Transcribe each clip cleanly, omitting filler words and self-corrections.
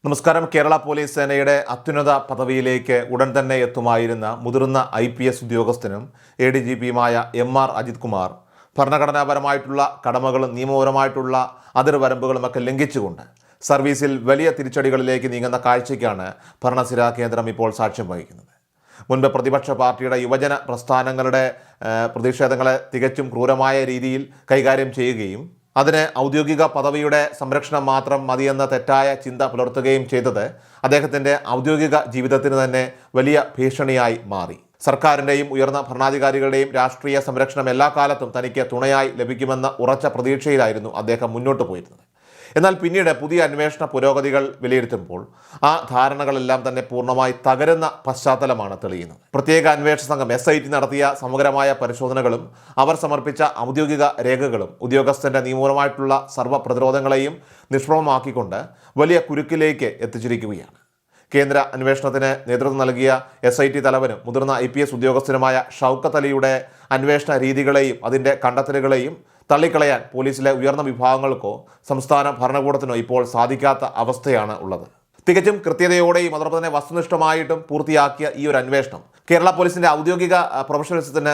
നമസ്കാരം. കേരള പോലീസ് സേനയുടെ അത്യുന്നത പദവിയിലേക്ക് ഉടൻ തന്നെ എത്തുമായിരുന്ന മുതിർന്ന IPS ഉദ്യോഗസ്ഥനും ADGPയുമായ MR അജിത് കുമാർ ഭരണഘടനാപരമായിട്ടുള്ള കടമകളും നിയമപരമായിട്ടുള്ള അതിർവരമ്പുകളുമൊക്കെ ലംഘിച്ചുകൊണ്ട് സർവീസിൽ വലിയ തിരിച്ചടികളിലേക്ക് നീങ്ങുന്ന കാഴ്ചയ്ക്കാണ് ഭരണസിരാ കേന്ദ്രം ഇപ്പോൾ സാക്ഷ്യം വഹിക്കുന്നത്. മുൻപ് പ്രതിപക്ഷ പാർട്ടിയുടെ യുവജന പ്രസ്ഥാനങ്ങളുടെ പ്രതിഷേധങ്ങളെ തികച്ചും ക്രൂരമായ രീതിയിൽ കൈകാര്യം ചെയ്യുകയും അതിന് ഔദ്യോഗിക പദവിയുടെ സംരക്ഷണം മാത്രം മതിയെന്ന തെറ്റായ ചിന്ത പുലർത്തുകയും ചെയ്തത് അദ്ദേഹത്തിൻ്റെ ഔദ്യോഗിക ജീവിതത്തിന് തന്നെ വലിയ ഭീഷണിയായി മാറി. സർക്കാരിൻ്റെയും ഉയർന്ന ഭരണാധികാരികളുടെയും രാഷ്ട്രീയ സംരക്ഷണം എല്ലാ കാലത്തും തനിക്ക് തുണയായി ലഭിക്കുമെന്ന ഉറച്ച പ്രതീക്ഷയിലായിരുന്നു അദ്ദേഹം മുന്നോട്ട് പോയിരുന്നത്. എന്നാൽ പിന്നീട് പുതിയ അന്വേഷണ പുരോഗതികൾ വിലയിരുത്തുമ്പോൾ ആ ധാരണകളെല്ലാം തന്നെ പൂർണ്ണമായി തകരുന്ന പശ്ചാത്തലമാണ് തെളിയുന്നത്. പ്രത്യേക അന്വേഷണ സംഘം SIT നടത്തിയ സമഗ്രമായ പരിശോധനകളും അവർ സമർപ്പിച്ച ഔദ്യോഗിക രേഖകളും ഉദ്യോഗസ്ഥന്റെ നിയമപരമായിട്ടുള്ള സർവ്വ പ്രതിരോധങ്ങളെയും നിഷ്പ്രഭമാക്കിക്കൊണ്ട് വലിയ കുരുക്കിലേക്ക് എത്തിച്ചിരിക്കുകയാണ്. കേന്ദ്ര അന്വേഷണത്തിന് നേതൃത്വം നൽകിയ SIT തലവനും മുതിർന്ന IPS ഉദ്യോഗസ്ഥനുമായ ഷൗക്കത്ത് അലിയുടെ അന്വേഷണ രീതികളെയും അതിൻ്റെ കണ്ടെത്തലുകളെയും തള്ളിക്കളയാൻ പോലീസിലെ ഉയർന്ന വിഭാഗങ്ങൾക്കോ സംസ്ഥാന ഭരണകൂടത്തിനോ ഇപ്പോൾ സാധിക്കാത്ത അവസ്ഥയാണ് ഉള്ളത്. തികച്ചും കൃത്യതയോടെയും അതോടൊപ്പം തന്നെ വസ്തുനിഷ്ഠമായിട്ടും പൂർത്തിയാക്കിയ ഈ ഒരു അന്വേഷണം കേരള പോലീസിൻ്റെ ഔദ്യോഗിക പ്രൊഫഷണലിസത്തിന്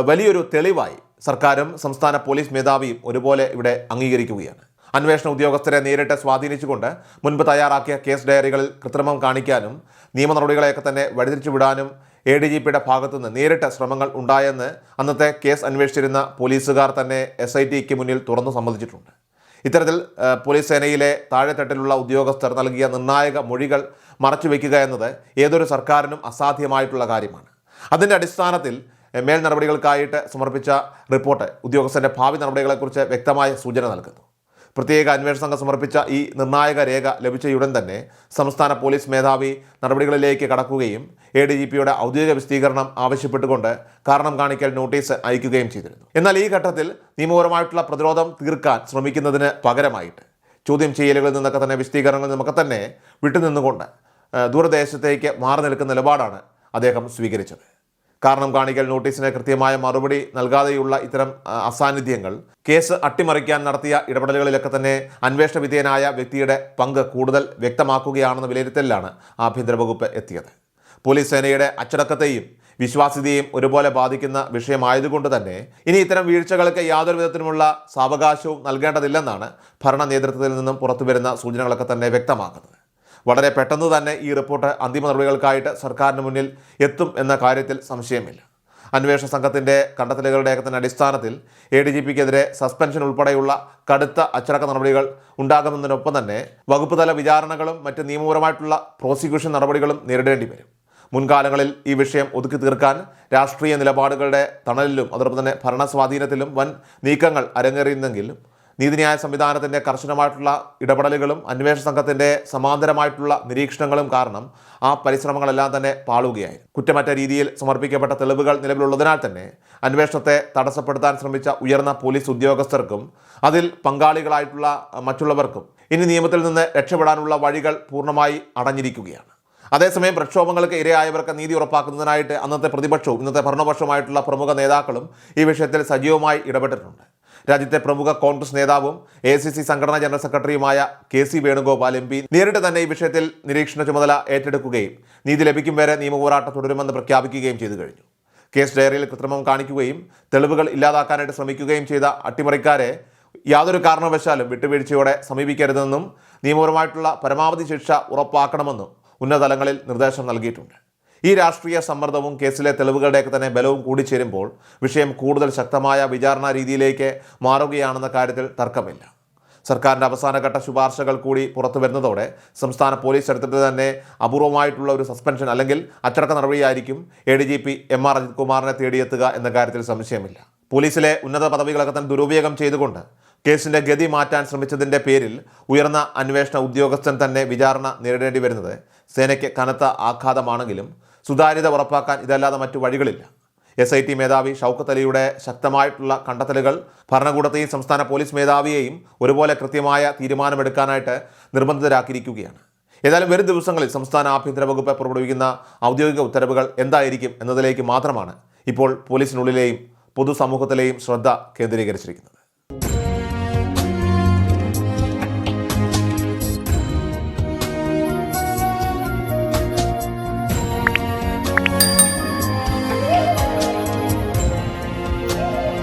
വലിയൊരു തെളിവായി സർക്കാരും സംസ്ഥാന പോലീസ് മേധാവിയും ഒരുപോലെ ഇവിടെ അംഗീകരിക്കുകയാണ്. അന്വേഷണ ഉദ്യോഗസ്ഥരെ നേരിട്ട് സ്വാധീനിച്ചുകൊണ്ട് മുൻപ് തയ്യാറാക്കിയ കേസ് ഡയറികളിൽ കൃത്രിമം കാണിക്കാനും നിയമ നടപടികളെയൊക്കെ തന്നെ വഴിതിരിച്ചു വിടാനും ADGPയുടെ ഭാഗത്തുനിന്ന് നേരിട്ട് ശ്രമങ്ങൾ ഉണ്ടായെന്ന് അന്നത്തെ കേസ് അന്വേഷിച്ചിരുന്ന പോലീസുകാർ തന്നെ SITക്ക് മുന്നിൽ തുറന്നു സമ്മതിച്ചിട്ടുണ്ട്. ഇത്തരത്തിൽ പോലീസ് സേനയിലെ താഴെത്തട്ടിലുള്ള ഉദ്യോഗസ്ഥർ നൽകിയ നിർണായക മൊഴികൾ മറച്ചുവെക്കുക എന്നത് ഏതൊരു സർക്കാരിനും അസാധ്യമായിട്ടുള്ള കാര്യമാണ്. അതിൻ്റെ അടിസ്ഥാനത്തിൽ മേൽ നടപടികൾക്കായിട്ട് സമർപ്പിച്ച റിപ്പോർട്ട് ഉദ്യോഗസ്ഥൻ്റെ ഭാവി നടപടികളെക്കുറിച്ച് വ്യക്തമായ സൂചന നൽകുന്നു. പ്രത്യേക അന്വേഷണ സംഘം സമർപ്പിച്ച ഈ നിർണായക രേഖ ലഭിച്ചയുടൻ തന്നെ സംസ്ഥാന പോലീസ് മേധാവി നടപടികളിലേക്ക് കടക്കുകയും ADGPയുടെ ഔദ്യോഗിക വിശദീകരണം ആവശ്യപ്പെട്ടുകൊണ്ട് കാരണം കാണിക്കൽ നോട്ടീസ് അയക്കുകയും ചെയ്തിരുന്നു. എന്നാൽ ഈ ഘട്ടത്തിൽ നിയമപരമായിട്ടുള്ള പ്രതിരോധം തീർക്കാൻ ശ്രമിക്കുന്നതിന് പകരമായിട്ട് ചോദ്യം ചെയ്യലുകളിൽ നിന്നൊക്കെ തന്നെ വിശദീകരണങ്ങളിൽ നിന്നൊക്കെ തന്നെ വിട്ടുനിന്നുകൊണ്ട് ദൂരദേശത്തേക്ക് മാറി നിൽക്കുന്ന നിലപാടാണ് അദ്ദേഹം സ്വീകരിച്ചത്. കാരണം കാണിക്കൽ നോട്ടീസിന് കൃത്യമായ മറുപടി നൽകാതെയുള്ള ഇത്തരം അസാന്നിധ്യങ്ങൾ കേസ് അട്ടിമറിക്കാൻ നടത്തിയ ഇടപെടലുകളിലൊക്കെ തന്നെ അന്വേഷണ വിധേയനായ വ്യക്തിയുടെ പങ്ക് കൂടുതൽ വ്യക്തമാക്കുകയാണെന്ന വിലയിരുത്തലിലാണ് ആഭ്യന്തര വകുപ്പ് എത്തിയത്. പോലീസ് സേനയുടെ അച്ചടക്കത്തെയും വിശ്വാസ്യതയെയും ഒരുപോലെ ബാധിക്കുന്ന വിഷയമായതുകൊണ്ട് തന്നെ ഇനി ഇത്തരം വീഴ്ചകൾക്ക് യാതൊരു വിധത്തിലുമുള്ള സാവകാശവും നൽകേണ്ടതില്ലെന്നാണ് ഭരണ നേതൃത്വത്തിൽ നിന്നും പുറത്തുവരുന്ന സൂചനകളൊക്കെ തന്നെ വ്യക്തമാക്കുന്നത്. വളരെ പെട്ടെന്ന് തന്നെ ഈ റിപ്പോർട്ട് അന്തിമ നടപടികൾക്കായിട്ട് സർക്കാരിന് മുന്നിൽ എത്തും എന്ന കാര്യത്തിൽ സംശയമില്ല. അന്വേഷണ സംഘത്തിൻ്റെ കണ്ടെത്തലുകളുടെയൊക്കെ തന്നെ അടിസ്ഥാനത്തിൽ ADGPക്കെതിരെ സസ്പെൻഷൻ ഉൾപ്പെടെയുള്ള കടുത്ത അച്ചടക്ക നടപടികൾ ഉണ്ടാകുന്നതിനൊപ്പം തന്നെ വകുപ്പ് തല വിചാരണകളും മറ്റ് നിയമപരമായിട്ടുള്ള പ്രോസിക്യൂഷൻ നടപടികളും നേരിടേണ്ടി വരും. മുൻകാലങ്ങളിൽ ഈ വിഷയം ഒതുക്കി തീർക്കാൻ രാഷ്ട്രീയ നിലപാടുകളുടെ തണലിലും അതോടൊപ്പം തന്നെ ഭരണസ്വാധീനത്തിലും വൻ നീക്കങ്ങൾ അരങ്ങേറിയിരുന്നെങ്കിലും നീതിന്യായ സംവിധാനത്തിൻ്റെ കർശനമായിട്ടുള്ള ഇടപെടലുകളും അന്വേഷണ സംഘത്തിൻ്റെ സമാന്തരമായിട്ടുള്ള നിരീക്ഷണങ്ങളും കാരണം ആ പരിശ്രമങ്ങളെല്ലാം തന്നെ പാളുകയായി. കുറ്റമറ്റ രീതിയിൽ സമർപ്പിക്കപ്പെട്ട തെളിവുകൾ നിലവിലുള്ളതിനാൽ തന്നെ അന്വേഷണത്തെ തടസ്സപ്പെടുത്താൻ ശ്രമിച്ച ഉയർന്ന പോലീസ് ഉദ്യോഗസ്ഥർക്കും അതിൽ പങ്കാളികളായിട്ടുള്ള മറ്റുള്ളവർക്കും ഇനി നിയമത്തിൽ നിന്ന് രക്ഷപ്പെടാനുള്ള വഴികൾ പൂർണ്ണമായി അടഞ്ഞിരിക്കുകയാണ്. അതേസമയം പ്രക്ഷോഭങ്ങൾക്ക് ഇരയായവർക്ക് നീതി ഉറപ്പാക്കുന്നതിനായിട്ട് അന്നത്തെ പ്രതിപക്ഷവും ഇന്നത്തെ ഭരണപക്ഷവുമായിട്ടുള്ള പ്രമുഖ നേതാക്കളും ഈ വിഷയത്തിൽ സജീവമായി ഇടപെട്ടിട്ടുണ്ട്. രാജ്യത്തെ പ്രമുഖ കോൺഗ്രസ് നേതാവും ACC സംഘടനാ ജനറൽ സെക്രട്ടറിയുമായ KC വേണുഗോപാൽ MP നേരിട്ട് തന്നെ ഈ വിഷയത്തിൽ നിരീക്ഷണ ചുമതല ഏറ്റെടുക്കുകയും നീതി ലഭിക്കും വരെ നിയമപോരാട്ടം തുടരുമെന്ന് പ്രഖ്യാപിക്കുകയും ചെയ്തു കഴിഞ്ഞു. കേസ് ഡയറിയിൽ കൃത്രിമം കാണിക്കുകയും തെളിവുകൾ ഇല്ലാതാക്കാനായിട്ട് ശ്രമിക്കുകയും ചെയ്ത അട്ടിമറിക്കാരെ യാതൊരു കാരണവശാലും വിട്ടുവീഴ്ചയോടെ സമീപിക്കരുതെന്നും നിയമപരമായിട്ടുള്ള പരമാവധി ശിക്ഷ ഉറപ്പാക്കണമെന്നും ഉന്നതതലങ്ങളിൽ നിർദ്ദേശം നൽകിയിട്ടുണ്ട്. ഈ രാഷ്ട്രീയ സമ്മർദ്ദവും കേസിലെ തെളിവുകളുടെയൊക്കെ തന്നെ ബലവും കൂടിച്ചേരുമ്പോൾ വിഷയം കൂടുതൽ ശക്തമായ വിചാരണ രീതിയിലേക്ക് മാറുകയാണെന്ന കാര്യത്തിൽ തർക്കമില്ല. സർക്കാരിൻ്റെ അവസാനഘട്ട ശുപാർശകൾ കൂടി പുറത്തു വരുന്നതോടെ സംസ്ഥാന പോലീസ് ചരിത്രത്തിൽ തന്നെ അപൂർവമായിട്ടുള്ള ഒരു സസ്പെൻഷൻ അല്ലെങ്കിൽ അച്ചടക്ക നടപടിയായിരിക്കും ADGP MR അജിത് കുമാറിനെ തേടിയെത്തുക എന്ന കാര്യത്തിൽ സംശയമില്ല. പോലീസിലെ ഉന്നത പദവികളൊക്കെ തന്നെ ദുരുപയോഗം ചെയ്തുകൊണ്ട് കേസിൻ്റെ ഗതി മാറ്റാൻ ശ്രമിച്ചതിൻ്റെ പേരിൽ ഉയർന്ന അന്വേഷണ ഉദ്യോഗസ്ഥൻ തന്നെ വിചാരണ നേരിടേണ്ടി വരുന്നത് സേനയ്ക്ക് കനത്ത ആഘാതമാണെങ്കിലും സുതാര്യത ഉറപ്പാക്കാൻ ഇതല്ലാതെ മറ്റു വഴികളില്ല. SIT മേധാവി ഷൗക്കത്ത് അലിയുടെ ശക്തമായിട്ടുള്ള കണ്ടെത്തലുകൾ ഭരണകൂടത്തെയും സംസ്ഥാന പോലീസ് മേധാവിയെയും ഒരുപോലെ കൃത്യമായ തീരുമാനമെടുക്കാനായിട്ട് നിർബന്ധിതരാക്കിയിരിക്കുകയാണ്. ഏതായാലും വരും ദിവസങ്ങളിൽ സംസ്ഥാന ആഭ്യന്തര വകുപ്പ് പുറപ്പെടുവിക്കുന്ന ഔദ്യോഗിക ഉത്തരവുകൾ എന്തായിരിക്കും എന്നതിലേക്ക് മാത്രമാണ് ഇപ്പോൾ പോലീസിനുള്ളിലെയും പൊതുസമൂഹത്തിലെയും ശ്രദ്ധ കേന്ദ്രീകരിച്ചിരിക്കുന്നത്.